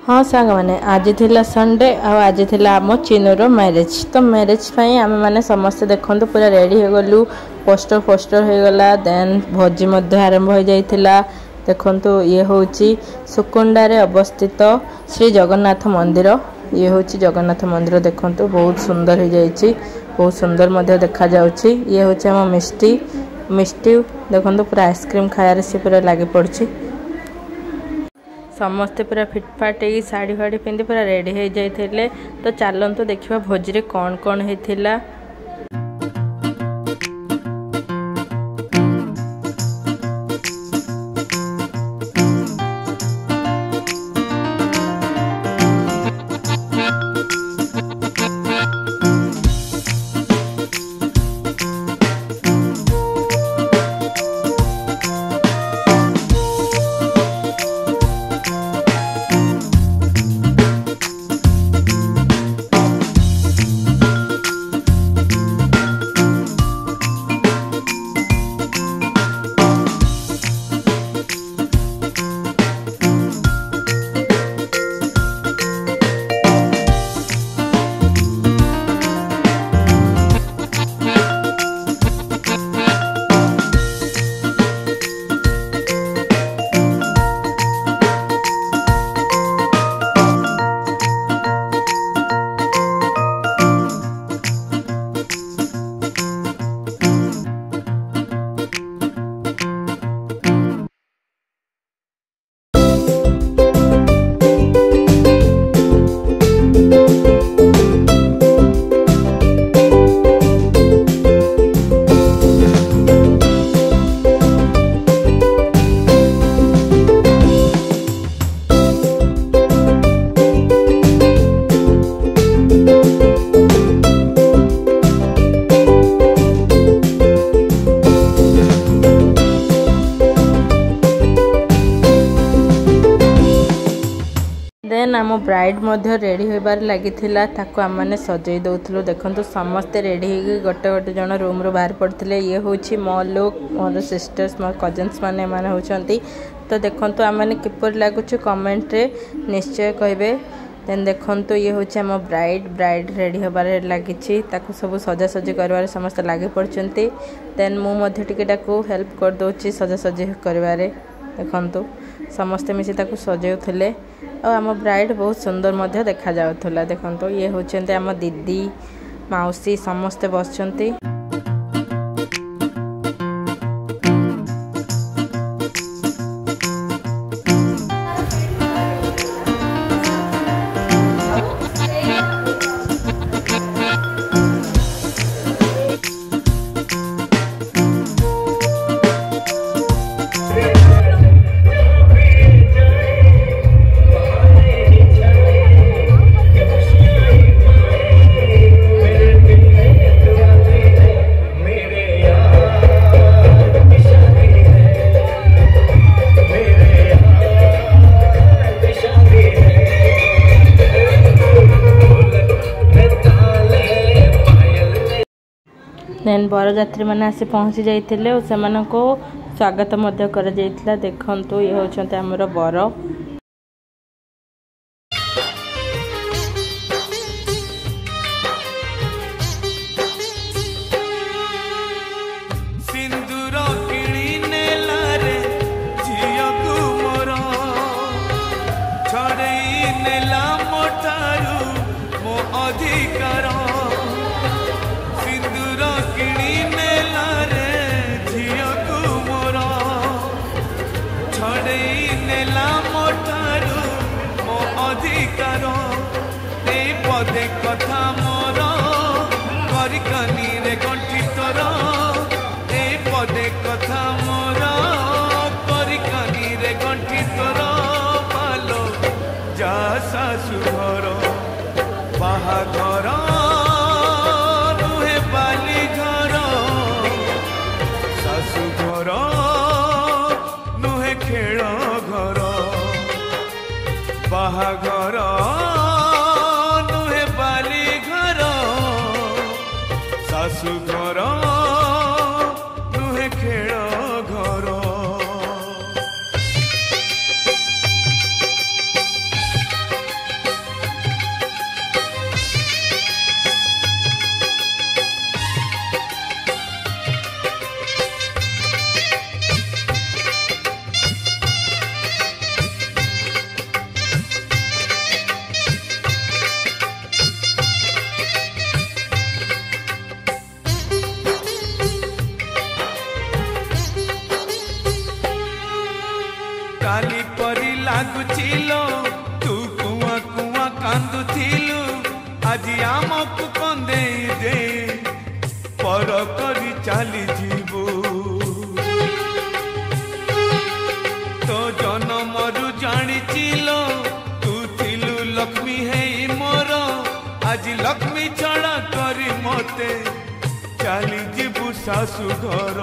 हाँ सांग मैंने आज थिला संडे आज थिला आम चिनूर मैरेज तो मैरेज आम मैंने समस्ते देखु पूरा रेडी हो गलु पोस्टर फोस्टर हो गला देन भोजी आरंभ हो जाइथिला। देखु ये हूँ सुकुंडा रे अवस्थित श्री जगन्नाथ मंदिर। ये हूँ जगन्नाथ मंदिर देखु बहुत सुंदर हो जाइए बहुत सुंदर मध्य देखा जाउछि। ये हूँ आम मिष्टी मिष्टी देखु पूरा आइसक्रीम खायार सी पूरा लगी पड़ी समस्ते पूरा फिटफाट शाढ़ी फाड़ी पिंधि पूरा रेडी हो जाते। तो चलतु देखा भोजी कौन कौन होता। देन आम ब्राइड रेडी होबार लगी आम मैंने सजई दौलू। देखो समस्ते रेडी हो गोटे गोटे जन रूम रू बाहर पड़ते। ये हूँ मो लुक मोर सिस्टर्स मो कजन्स मैंने होती। तो देखो आम मैंने किपर लगुच कमेंट रे निश्चय कहे। देन देखो ये हूँ आम ब्राइड रेडी होबार लगी सब सजासजी कर समस्त लगी पड़ते। देन मुझे हेल्प कर दौची सजासजी कर। देखु समस्ते मिसी सजाऊले और आम ब्राइड बहुत सुंदर देखा जाउथला। देखो ये होचंते आम दीदी माउसी समस्ते बसचंती। देन बरजात्री मैंने आसी पहुँची जाते और से स्वागत कर। देखु ये होचंते हमर बर। पदे कथा मोर करिकनी रे कंठी तोर ए पदे कथा मोर करिकनी रे कंठी तोर पालो जा सासु घर बाहाघर नुहे बाली घर सासु घर नुहे खेल घर बाहाघर सासु घर नुहे खेल घर। ଲାଗୁଚିଲୋ ତୁ କୁଆ କୁଆ କାନ୍ଦୁଥିଲୁ ଆଜି ଆମକୁ କନ୍ଦେଇ ଦେ ପର କରି ଚାଲିଯିବୁ तो जन्मरु जानिचिलो तू थिलु लक्ष्मी हेई मोर आज लक्ष्मी छड़ा करी मते चली जीवु सासु घर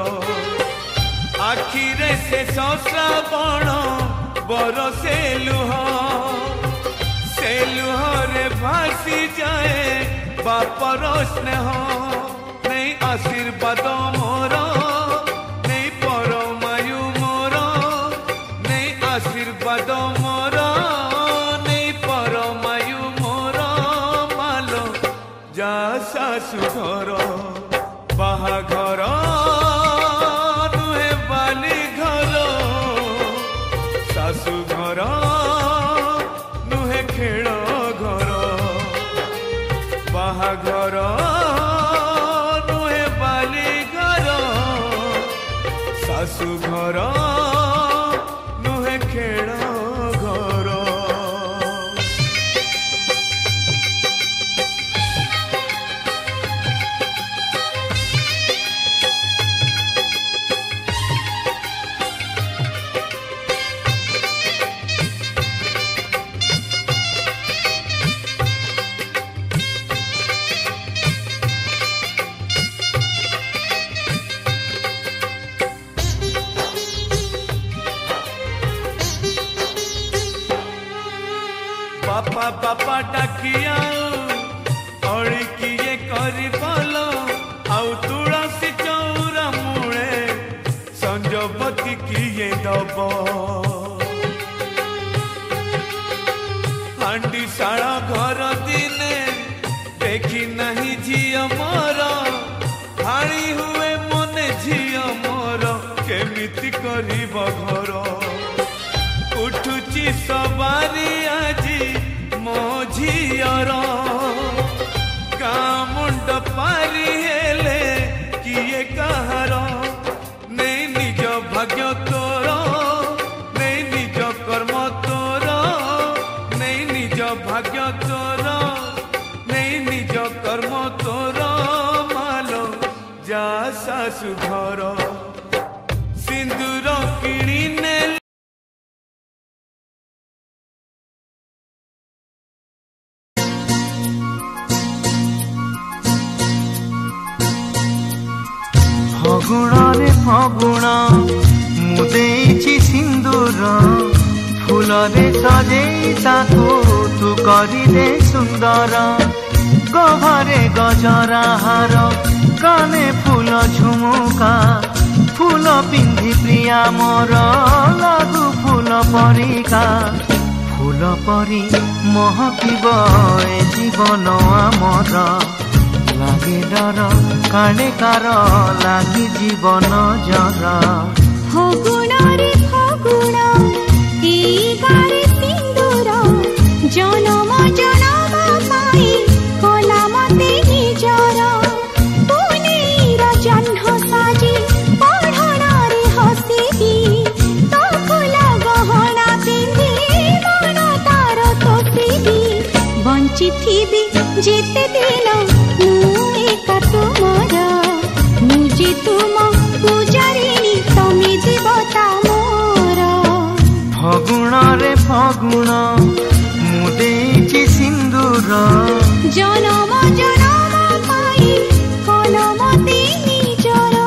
आखिरे से श्रावण बरसे लुह रे भासी जाए बापर स्नेह नहीं आशीर्वाद मोर नहीं परमायु मोर नहीं आशीर्वाद मोर नहीं परमायु मोर मालो जा सासु घर बाहाघर नुहे बाली घर सासु घर नुहे खेल घर बाहाघर नुहे बाली घर सासु घर नुहे खेल घर बापा बापा डाकिया अड़ी किए करी बोलो आउ तुलसी चौरा मूले संजवती किए दब हांडी शाला घर दिने देखी नहीं झिया मोर हाणी हुए मने झिया मोर केमिति करिब घर उठुची सवारी आजी मो झियर गाँ मुंड पारी हेले किए कहार नहीं निज भाग्य तोर नहीं निज कर्म तोर नहीं निज भाग्य तोर नहीं निज कर्म तोर मालो जा सासु घर सिंदूर किणी ने फगुण रे फगुण मुदेची सिंदूर फूल रे सजेई ताकू तू करी दे सुंदर गहरे गजरा हार काने फूल झुमुका फूल पिंधि प्रिया मोर लागू फूल परिका फूल परी महकिब ए जीवन आमर लागे डर काने कार लागी जीवन जरा फगुण रे फगुण ए गारे सिंदूर जनम जनम पाई कला मते निजर पुनीर जह्न साजी पढ़ण रे हसिबी तो फूल गहना पिंधि मन तार तोसिबी बंची थिबी जेते दिन तुमर मुझे तुम पूजारिणी तमे देवता मोर फगुण रे फगुण मुदेची सिंदूर जनम जनम पाई कलमते निजर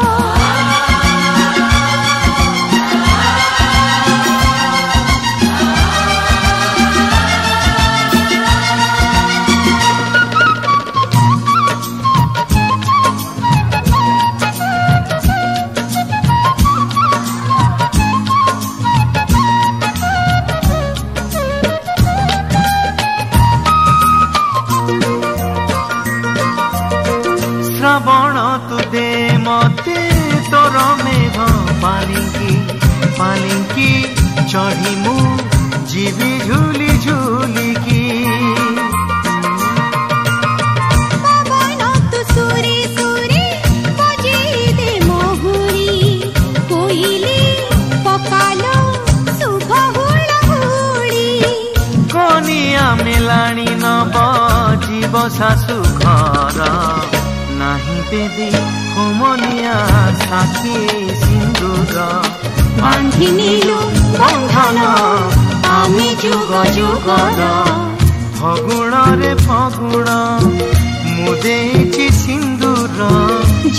श्रावण तू दे मते तोर मेघ पालिंकी चढ़ी मु जीवी झूली झूलिकी पवन तु सुरे सुरे बजेई दे महुरी कोइली पकालो शुभ हुल हुल ଶାଶୁ ଘର ନାହିଁ ବେଦି ହୋମନିଆ ସାକ୍ଷୀ ସିନ୍ଦୁର ବାନ୍ଧି ନିଲୁ ବନ୍ଧନ ଆମେ ଯୁଗ ଯୁଗର ଫଗୁଣରେ ଫଗୁଣ ମୁଁ ଦେଇଛି ସିନ୍ଦୁର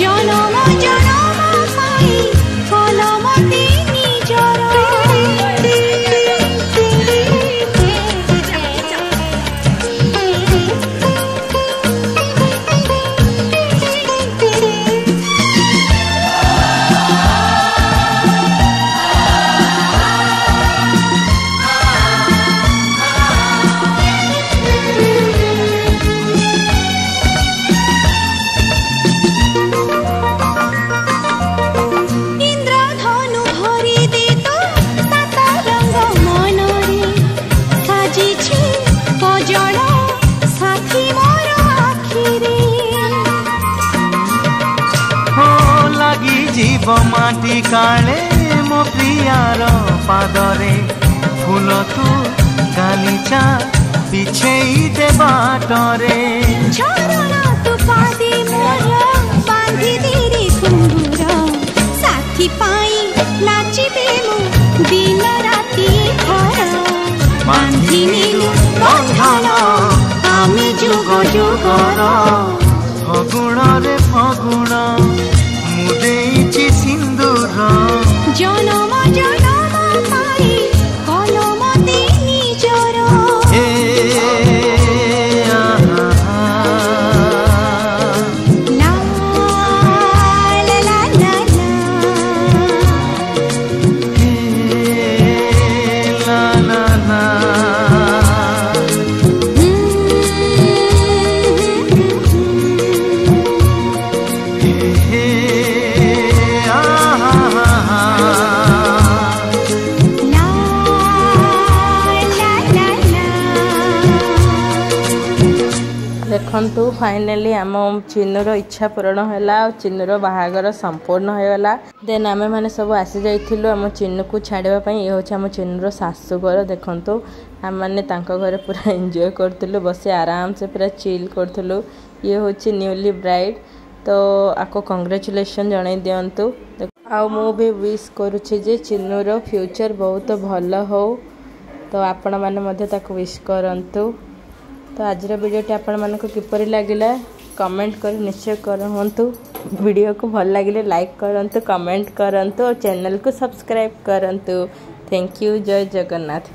ଜନମ ଜନମ ପାଇଁ କଲମତି ନିଜର ଇନ୍ଦ୍ରଧନୁ ଭରି ଦେ ତୋ ସାତ ରଙ୍ଗ ମନରେ ସାଜିଛି କଜଳ ସାଥୀ ମୋର ଆଖିରେ ହୋ ଲାଗିଯିବ ମାଟି କାଳେ ମୋ ପ୍ରିୟାର ପାଦରେ ଫୁଲ ତୁ ଗାଲିଚା ବିଛେଇ ଦେ ବାଟରେ ଝରଣ ତୁ ପାଦି ମୋର ବାନ୍ଧି ଦିରେ କୁଣ୍ଡୁର ସାଥୀ ପାଇଁ ନାଚିବେ ମୁଁ ଦିନ ରାତି ଘର ବାନ୍ଧି ନିଲୁ ବନ୍ଧନ ଆମେ ଯୁଗ ଯୁଗର ଫଗୁଣରେ ଫଗୁଣ ମୁଁ ଦେଇଛି ସିନ୍ଦୁର ଜନମ ଜନମ ପାଇଁ କଲମତି ନିଜର ଏ ଆହା ଲା ଲା ଲା ଲା ଲା লা লা লা ଦେଖନ୍ତୁ ଫାଇନାଲି ଆମ ଚିନ୍ନୁର ଇଚ୍ଛା ପୂରଣ ହେଲା ଆଉ ଚିନ୍ନୁର ବାହାଘର ସମ୍ପୂର୍ଣ୍ଣ ହୋଇଗଲା। ଦେନ୍ ଆମେମାନେ ସବୁ ଆସିଯାଇଥିଲୁ ଆମ ଚିନ୍ନୁକୁ ଛାଡ଼ିବା ପାଇଁ। ଇଏ ହେଉଛି ଆମ ଚିନ୍ନୁର ଶାଶୁଘର। ଦେଖନ୍ତୁ ଆମମାନେ ତାଙ୍କ ଘରେ ପୁରା ଏନ୍ଜୟ କରୁଥିଲୁ, ବସି ଆରାମସେ ପୁରା ଚିଲ୍ କରୁଥିଲୁ। ଇଏ ହେଉଛି ନ୍ୟୁଲି ବ୍ରାଇଡ୍। ତ ଆକୁ କଂଗ୍ରାଚୁଲେସନ୍ ଜଣାଇ ଦିଅନ୍ତୁ। ଆଉ ମୁଁ ବି ୱିଶ୍ କରୁଛି ଯେ ଚିନ୍ନୁର ଫ୍ୟୁଚର୍ ବହୁତ ଭଲ ହେଉ। ତ ଆପଣମାନେ ମଧ୍ୟ ତାକୁ ୱିଶ୍ କରନ୍ତୁ। ତ ଆଜିର ଭିଡ଼ିଓଟି ଆପଣମାନଙ୍କୁ କିପରି ଲାଗିଲା କମେଣ୍ଟ କରି ନିଶ୍ଚୟ କରନ୍ତୁ। ଭିଡ଼ିଓକୁ ଭଲ ଲାଗିଲେ ଲାଇକ୍ କରନ୍ତୁ, କମେଣ୍ଟ କରନ୍ତୁ ଆଉ ଚ୍ୟାନେଲକୁ ସବସ୍କ୍ରାଇବ୍ କରନ୍ତୁ। Thank you. ଜୟ ଜଗନ୍ନାଥ।